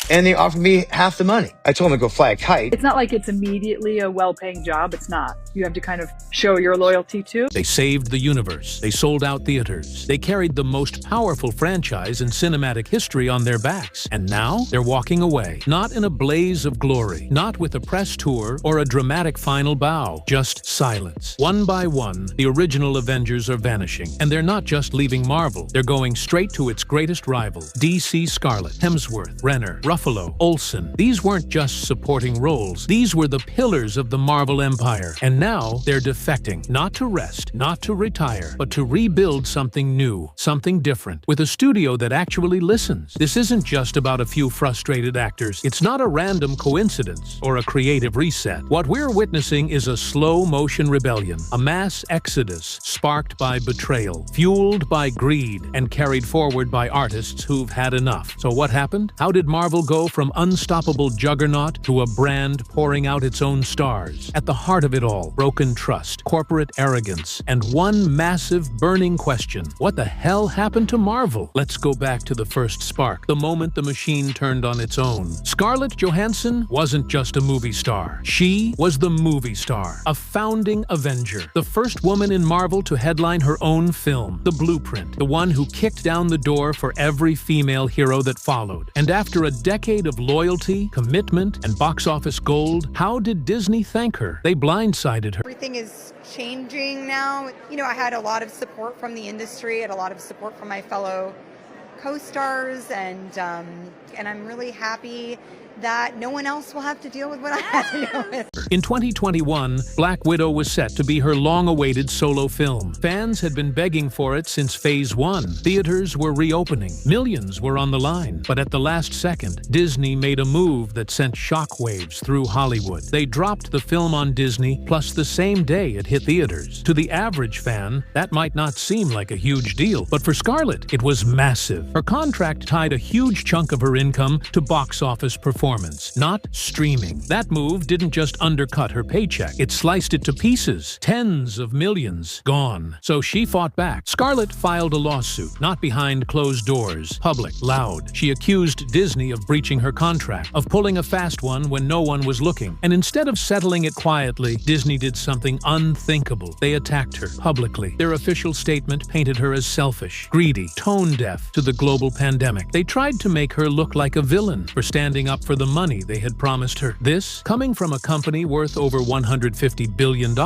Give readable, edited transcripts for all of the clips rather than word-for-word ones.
and they offered me half the money. I told them to go fly a kite. It's not like it's immediately a well-paying job. It's not. You have to kind of show your loyalty too. They saved the universe. They sold out theaters. They carried the most powerful franchise in cinematic history on their backs. And now they're walking away, not in a blaze of glory, not with a press tour or a dramatic final bow, just silence. One by one, the original Avengers are vanishing. And they're not just leaving Marvel. They're going straight to its greatest rival, DC. Scarlett, Hemsworth, Renner, Ruffalo, Olsen. These weren't just supporting roles. These were the pillars of the Marvel empire. And now they're defecting, not to rest, not to retire, but to rebuild something new, something different, with a studio that actually listens. This isn't just about a few frustrated actors. It's not a random coincidence or a creative reset. What we're witnessing is a slow-motion rebellion, a mass exodus sparked by betrayal, fueled by greed, and carried forward by artists who've had enough. So what happened? How did Marvel go from unstoppable juggernaut to a brand pouring out its own stars? At the heart of it all, broken trust, corporate arrogance, and one massive burning question. What the hell happened to Marvel? Let's go back to the first spark, the moment the machine turned on its own. Scarlett Johansson wasn't just a movie star. She was the movie star, a founding Avenger, the first woman in Marvel to headline her own film, The Blueprint, the one who kicked down the door for every female hero that followed. And after a decade of loyalty, commitment, and box office gold, how did Disney thank her? They blindsided her. Everything is changing now. You know, I had a lot of support from the industry and a lot of support from my fellow co-stars, and I'm really happy that no one else will have to deal with what I had to deal with. In 2021, Black Widow was set to be her long-awaited solo film. Fans had been begging for it since Phase 1. Theaters were reopening. Millions were on the line. But at the last second, Disney made a move that sent shockwaves through Hollywood. They dropped the film on Disney, plus the same day it hit theaters. To the average fan, that might not seem like a huge deal, but for Scarlett, it was massive. Her contract tied a huge chunk of her income to box office performance, not streaming. That move didn't just undercut her paycheck, it sliced it to pieces. Tens of millions gone. So she fought back. Scarlett filed a lawsuit, not behind closed doors, public, loud. She accused Disney of breaching her contract, of pulling a fast one when no one was looking. And instead of settling it quietly, Disney did something unthinkable. They attacked her publicly. Their official statement painted her as selfish, greedy, tone-deaf to the global pandemic. They tried to make her look like a villain for standing up for the money they had promised her. This, coming from a company worth over $150 billion,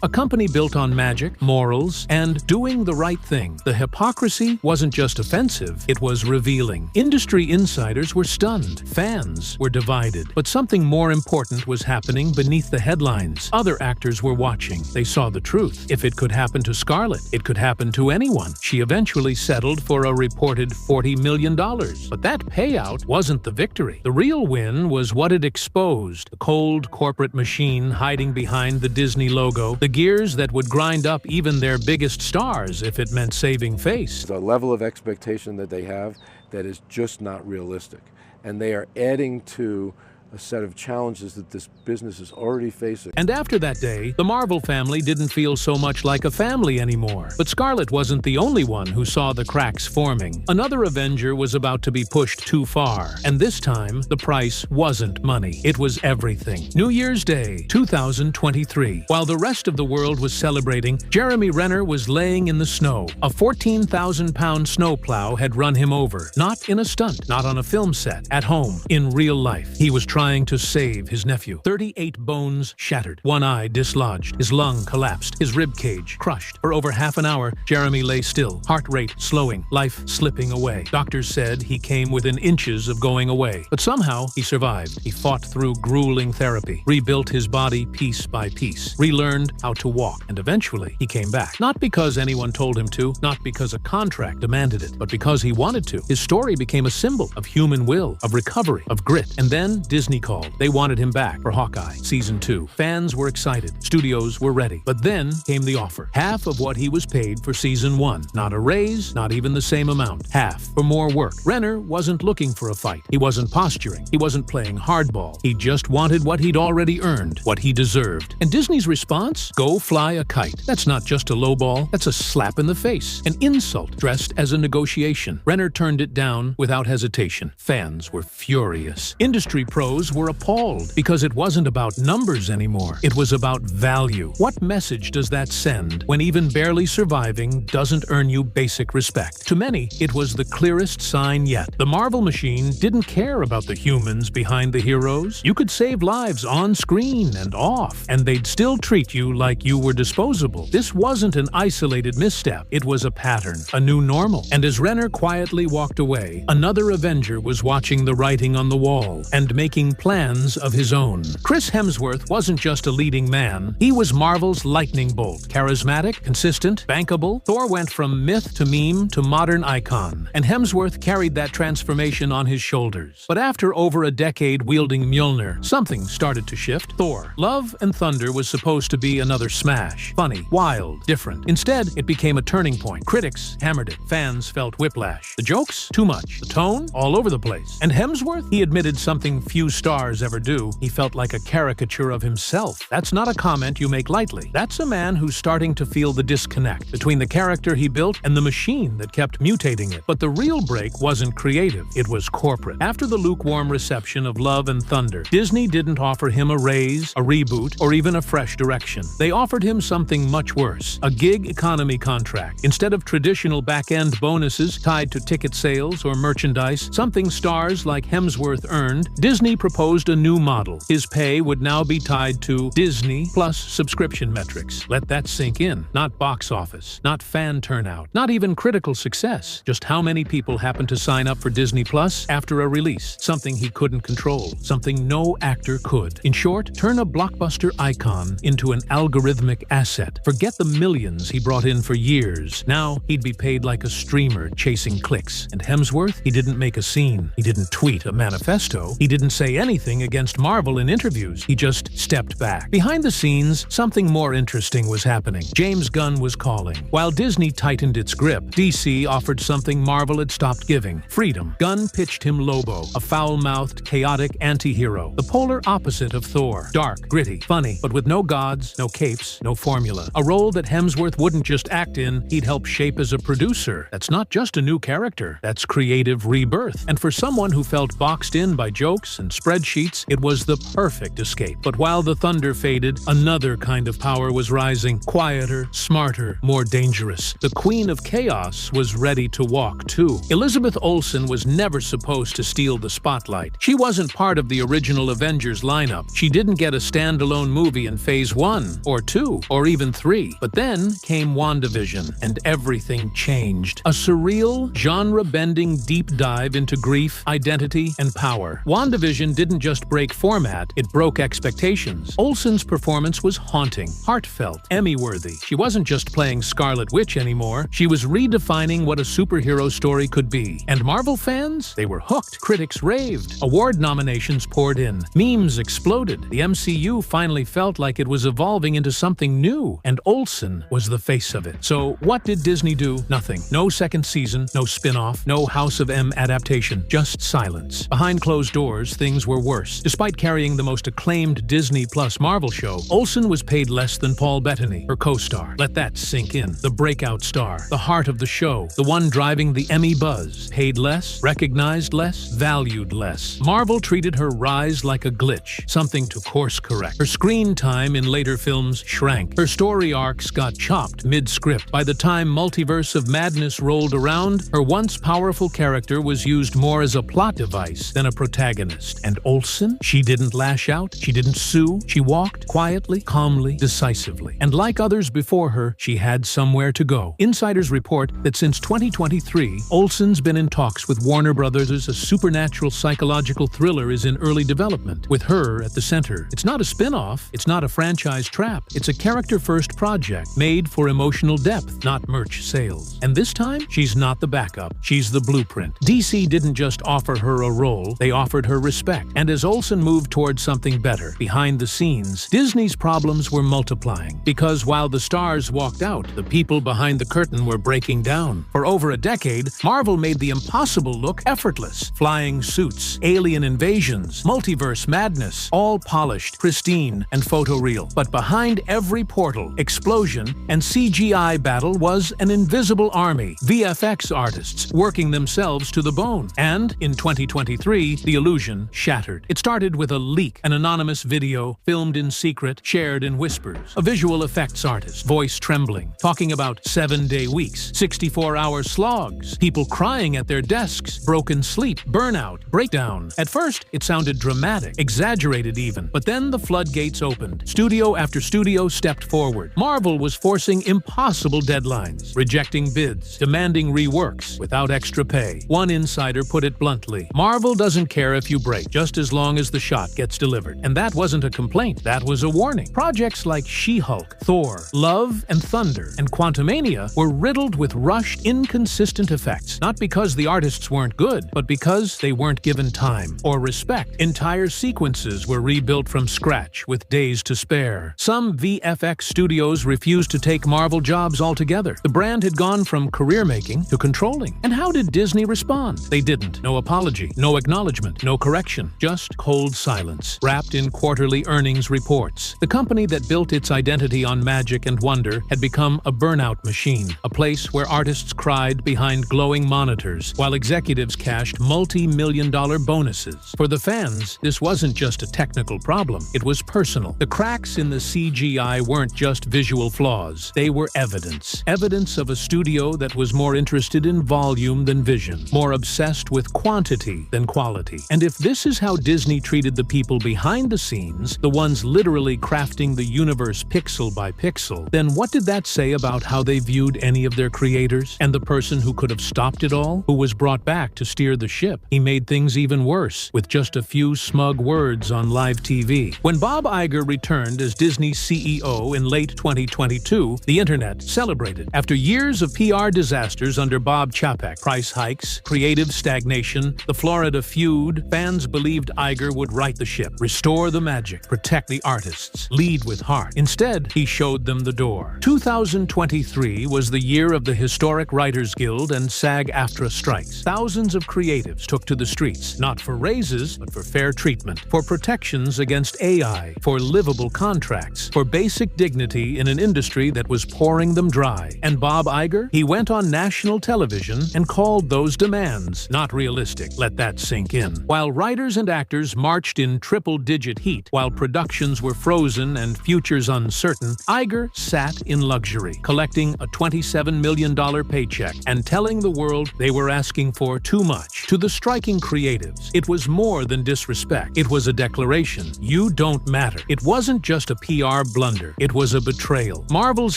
a company built on magic, morals, and doing the right thing. The hypocrisy wasn't just offensive, it was revealing. Industry insiders were stunned. Fans were divided. But something more important was happening beneath the headlines. Other actors were watching. They saw the truth. If it could happen to Scarlett, it could happen to anyone. She eventually settled for a reported $40 million. But that payout wasn't the victory. The real win was what it exposed: the cold corporate machine hiding behind the Disney logo, the gears that would grind up even their biggest stars if it meant saving face. The level of expectation that they have that is just not realistic, and they are adding to a set of challenges that this business is already facing. And after that day, the Marvel family didn't feel so much like a family anymore. But Scarlett wasn't the only one who saw the cracks forming. Another Avenger was about to be pushed too far. And this time, the price wasn't money. It was everything. New Year's Day, 2023. While the rest of the world was celebrating, Jeremy Renner was laying in the snow. A 14,000-pound snowplow had run him over. Not in a stunt, not on a film set, at home, in real life. He was trying to save his nephew. 38 bones shattered, one eye dislodged, his lung collapsed, his rib cage crushed. For over half an hour, Jeremy lay still, heart rate slowing, life slipping away. Doctors said he came within inches of going away. But somehow, he survived. He fought through grueling therapy, rebuilt his body piece by piece, relearned how to walk, and eventually, he came back. Not because anyone told him to, not because a contract demanded it, but because he wanted to. His story became a symbol of human will, of recovery, of grit. And then Disney Disney called. They wanted him back for Hawkeye Season 2. Fans were excited. Studios were ready. But then came the offer. Half of what he was paid for Season 1. Not a raise, not even the same amount. Half for more work. Renner wasn't looking for a fight. He wasn't posturing. He wasn't playing hardball. He just wanted what he'd already earned, what he deserved. And Disney's response? Go fly a kite. That's not just a lowball. That's a slap in the face. An insult dressed as a negotiation. Renner turned it down without hesitation. Fans were furious. Industry pros were appalled because it wasn't about numbers anymore. It was about value. What message does that send when even barely surviving doesn't earn you basic respect? To many, it was the clearest sign yet. The Marvel machine didn't care about the humans behind the heroes. You could save lives on screen and off, and they'd still treat you like you were disposable. This wasn't an isolated misstep. It was a pattern, a new normal. And as Renner quietly walked away, another Avenger was watching the writing on the wall and making plans of his own. Chris Hemsworth wasn't just a leading man. He was Marvel's lightning bolt. Charismatic, consistent, bankable, Thor went from myth to meme to modern icon, and Hemsworth carried that transformation on his shoulders. But after over a decade wielding Mjolnir, something started to shift. Thor: Love and Thunder was supposed to be another smash. Funny, wild, different. Instead, it became a turning point. Critics hammered it. Fans felt whiplash. The jokes? Too much. The tone? All over the place. And Hemsworth? He admitted something few stars ever do. He felt like a caricature of himself. That's not a comment you make lightly. That's a man who's starting to feel the disconnect between the character he built and the machine that kept mutating it. But the real break wasn't creative. It was corporate. After the lukewarm reception of Love and Thunder, Disney didn't offer him a raise, a reboot, or even a fresh direction. They offered him something much worse: a gig economy contract. Instead of traditional back-end bonuses tied to ticket sales or merchandise, something stars like Hemsworth earned, Disney proposed a new model. His pay would now be tied to Disney Plus subscription metrics. Let that sink in. Not box office, not fan turnout, not even critical success. Just how many people happen to sign up for Disney Plus after a release. Something he couldn't control. Something no actor could. In short, turn a blockbuster icon into an algorithmic asset. Forget the millions he brought in for years. Now he'd be paid like a streamer chasing clicks. And Hemsworth? He didn't make a scene. He didn't tweet a manifesto. He didn't say anything against Marvel in interviews. He just stepped back. Behind the scenes, something more interesting was happening. James Gunn was calling. While Disney tightened its grip, DC offered something Marvel had stopped giving: freedom. Gunn pitched him Lobo, a foul-mouthed, chaotic anti-hero, the polar opposite of Thor. Dark, gritty, funny, but with no gods, no capes, no formula. A role that Hemsworth wouldn't just act in, he'd help shape as a producer. That's not just a new character. That's creative rebirth. And for someone who felt boxed in by jokes and spreadsheets, it was the perfect escape. But while the thunder faded, another kind of power was rising. Quieter, smarter, more dangerous. The Queen of Chaos was ready to walk too. Elizabeth Olsen was never supposed to steal the spotlight. She wasn't part of the original Avengers lineup. She didn't get a standalone movie in Phase 1, or 2, or even 3. But then came WandaVision, and everything changed. A surreal, genre-bending deep dive into grief, identity, and power. WandaVision didn't just break format, it broke expectations. Olsen's performance was haunting, heartfelt, Emmy-worthy. She wasn't just playing Scarlet Witch anymore, she was redefining what a superhero story could be. And Marvel fans? They were hooked. Critics raved. Award nominations poured in. Memes exploded. The MCU finally felt like it was evolving into something new, and Olsen was the face of it. So what did Disney do? Nothing. No second season, no spin-off, no House of M adaptation, just silence. Behind closed doors, things were worse. Despite carrying the most acclaimed Disney Plus Marvel show, Olsen was paid less than Paul Bettany, her co-star. Let that sink in. The breakout star, the heart of the show, the one driving the Emmy buzz. Paid less, recognized less, valued less. Marvel treated her rise like a glitch, something to course correct. Her screen time in later films shrank. Her story arcs got chopped mid-script. By the time Multiverse of Madness rolled around, her once powerful character was used more as a plot device than a protagonist. And Olsen? She didn't lash out. She didn't sue. She walked quietly, calmly, decisively. And like others before her, she had somewhere to go. Insiders report that since 2023, Olsen's been in talks with Warner Brothers as a supernatural psychological thriller is in early development, with her at the center. It's not a spin-off. It's not a franchise trap. It's a character-first project made for emotional depth, not merch sales. And this time, she's not the backup. She's the blueprint. DC didn't just offer her a role, they offered her respect. respect. And as Olsen moved towards something better, behind the scenes, Disney's problems were multiplying. Because while the stars walked out, the people behind the curtain were breaking down. For over a decade, Marvel made the impossible look effortless. Flying suits, alien invasions, multiverse madness, all polished, pristine, and photoreal. But behind every portal, explosion, and CGI battle was an invisible army, VFX artists working themselves to the bone. And in 2023, the illusion shattered. It started with a leak, an anonymous video filmed in secret, shared in whispers. A visual effects artist, voice trembling, talking about 7-day weeks, 64-hour slogs, people crying at their desks, broken sleep, burnout, breakdown. At first, it sounded dramatic, exaggerated even. But then the floodgates opened. Studio after studio stepped forward. Marvel was forcing impossible deadlines, rejecting bids, demanding reworks without extra pay. One insider put it bluntly, Marvel doesn't care if you break, just as long as the shot gets delivered. And that wasn't a complaint, that was a warning. Projects like She-Hulk, Thor, Love and Thunder, and Quantumania were riddled with rushed, inconsistent effects. Not because the artists weren't good, but because they weren't given time or respect. Entire sequences were rebuilt from scratch with days to spare. Some VFX studios refused to take Marvel jobs altogether. The brand had gone from career-making to controlling. And how did Disney respond? They didn't. No apology, no acknowledgement, no correction, just cold silence, wrapped in quarterly earnings reports. The company that built its identity on magic and wonder had become a burnout machine, a place where artists cried behind glowing monitors, while executives cashed multi-million-dollar bonuses. For the fans, this wasn't just a technical problem, it was personal. The cracks in the CGI weren't just visual flaws, they were evidence. Evidence of a studio that was more interested in volume than vision, more obsessed with quantity than quality. And if this is how Disney treated the people behind the scenes, the ones literally crafting the universe pixel by pixel, then what did that say about how they viewed any of their creators? And the person who could have stopped it all? Who was brought back to steer the ship? He made things even worse, with just a few smug words on live TV. When Bob Iger returned as Disney's CEO in late 2022, the internet celebrated. After years of PR disasters under Bob Chapek, price hikes, creative stagnation, the Florida feud, fans believed Iger would right the ship, restore the magic, protect the artists, lead with heart. Instead, he showed them the door. 2023 was the year of the historic Writers Guild and SAG-AFTRA strikes. Thousands of creatives took to the streets, not for raises, but for fair treatment, for protections against AI, for livable contracts, for basic dignity in an industry that was pouring them dry. And Bob Iger? He went on national television and called those demands not realistic. Let that sink in. While writers and actors marched in triple-digit heat, while productions were frozen and futures uncertain, Iger sat in luxury, collecting a $27 million paycheck and telling the world they were asking for too much. To the striking creatives, it was more than disrespect. It was a declaration. You don't matter. It wasn't just a PR blunder. It was a betrayal. Marvel's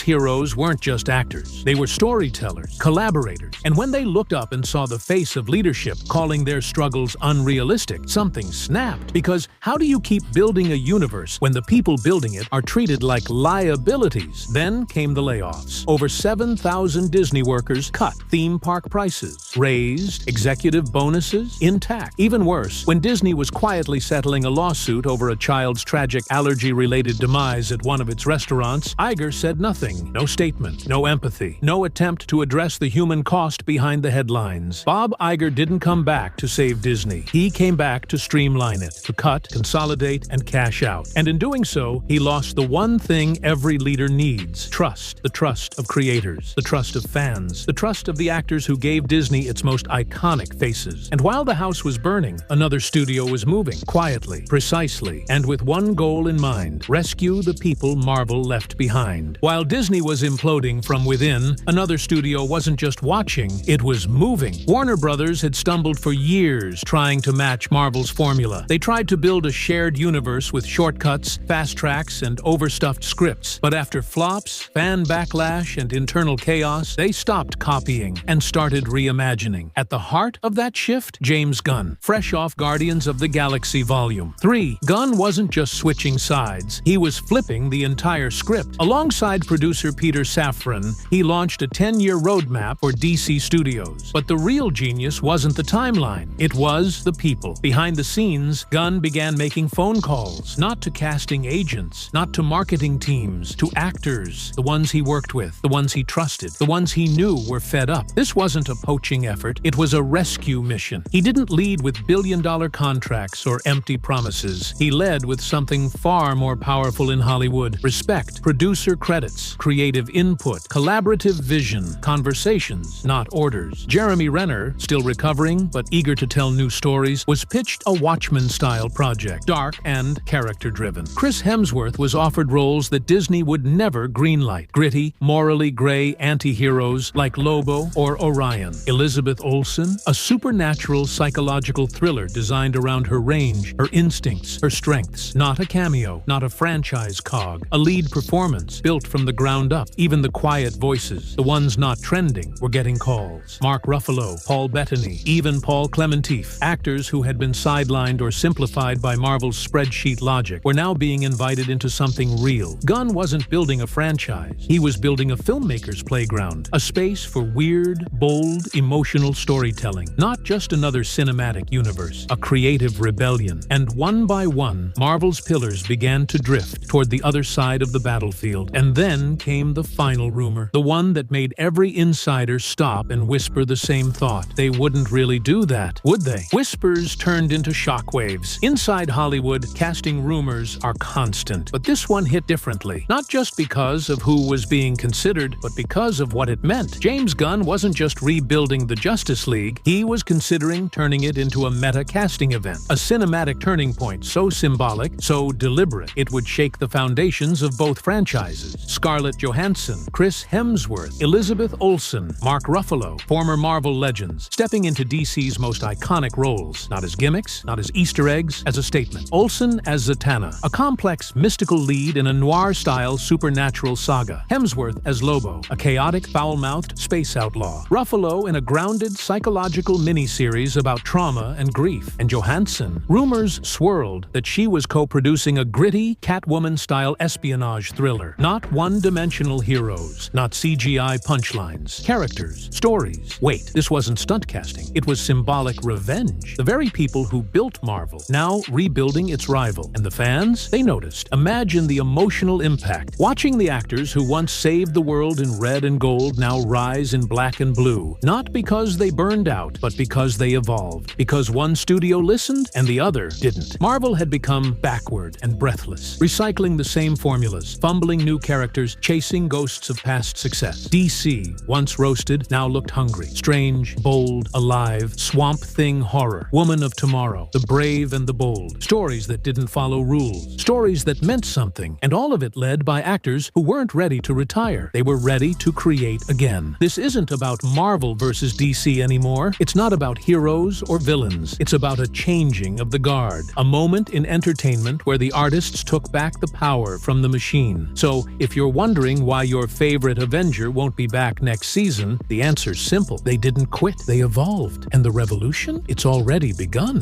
heroes weren't just actors. They were storytellers, collaborators. And when they looked up and saw the face of leadership calling their struggles unrealistic, something snapped. Because how do you keep building a universe when the people building it are treated like liabilities? Then came the layoffs. Over 7,000 Disney workers cut, theme park prices raised, executive bonuses intact. Even worse, when Disney was quietly settling a lawsuit over a child's tragic allergy-related demise at one of its restaurants, Iger said nothing. No statement, no empathy, no attempt to address the human cost behind the headlines. Bob Iger didn't come back to save Disney. He came back to streamline it, to cut, consolidate, and cash out. And in doing so, he lost the one thing every leader needs: trust. The trust of creators, the trust of fans, the trust of the actors who gave Disney its most iconic faces. And while the house was burning, another studio was moving, quietly, precisely, and with one goal in mind: rescue the people Marvel left behind. While Disney was imploding from within, another studio wasn't just watching, it was moving. Warner Brothers had stumbled for years trying to match Marvel's formula. They tried to build a shared universe with shortcuts, fast tracks, and overstuffed scripts. But after flops, fan backlash, and internal chaos, they stopped copying and started reimagining. At the heart of that that shift? James Gunn, fresh off Guardians of the Galaxy Volume 3. Gunn wasn't just switching sides, he was flipping the entire script. Alongside producer Peter Safran, he launched a 10-year roadmap for DC Studios. But the real genius wasn't the timeline, it was the people. Behind the scenes, Gunn began making phone calls, not to casting agents, not to marketing teams, to actors, the ones he worked with, the ones he trusted, the ones he knew were fed up. This wasn't a poaching effort, it was a rescue mission. He didn't lead with billion-dollar contracts or empty promises. He led with something far more powerful in Hollywood: respect, producer credits, creative input, collaborative vision, conversations, not orders. Jeremy Renner, still recovering but eager to tell new stories, was pitched a Watchmen-style project, dark and character-driven. Chris Hemsworth was offered roles that Disney would never greenlight: gritty, morally gray anti-heroes like Lobo or Orion. Elizabeth Olsen, a supernatural psychological thriller designed around her range, her instincts, her strengths. Not a cameo, not a franchise cog. A lead performance built from the ground up. Even the quiet voices, the ones not trending, were getting calls. Mark Ruffalo, Paul Bettany, even Paul Clementif, actors who had been sidelined or simplified by Marvel's spreadsheet logic, were now being invited into something real. Gunn wasn't building a franchise, he was building a filmmaker's playground, a space for weird, bold, emotional storytelling. Not just another cinematic universe, a creative rebellion. And one by one, Marvel's pillars began to drift toward the other side of the battlefield. And then came the final rumor, the one that made every insider stop and whisper the same thought. They wouldn't really do that, would they? Whispers turned into shockwaves. Inside Hollywood, casting rumors are constant. But this one hit differently. Not just because of who was being considered, but because of what it meant. James Gunn wasn't just rebuilding the Justice League, he was considering turning it into a meta-casting event. A cinematic turning point so symbolic, so deliberate, it would shake the foundations of both franchises. Scarlett Johansson, Chris Hemsworth, Elizabeth Olsen, Mark Ruffalo, former Marvel legends, stepping into DC's most iconic roles, not as gimmicks, not as Easter eggs, as a statement. Olsen as Zatanna, a complex, mystical lead in a noir-style supernatural saga. Hemsworth as Lobo, a chaotic, foul-mouthed space outlaw. Ruffalo in a grounded, psychological miniseries about trauma and grief. And Johansson, rumors swirled that she was co-producing a gritty, Catwoman-style espionage thriller. Not one-dimensional heroes, not CGI punchlines. Characters, stories. Wait, this wasn't stunt casting. It was symbolic revenge. The very people who built Marvel, now rebuilding its rival. And the fans? They noticed. Imagine the emotional impact. Watching the actors who once saved the world in red and gold now rise in black and blue. Not because they burned out, but because they evolved. Because one studio listened and the other didn't. Marvel had become backward and breathless, recycling the same formulas, fumbling new characters, chasing ghosts of past success. DC, once roasted, now looked hungry. Strange, bold, alive, Swamp Thing horror. Woman of Tomorrow, the brave and the bold. Stories that didn't follow rules. Stories that meant something, and all of it led by actors who weren't ready to retire. They were ready to create again. This isn't about Marvel versus DC anymore. It's not about heroes or villains. It's about a changing of the guard. A moment in entertainment where the artists took back the power from the machine. So, if you're wondering why your favorite Avenger won't be back next season, the answer's simple. They didn't quit. They evolved. And the revolution? It's already begun.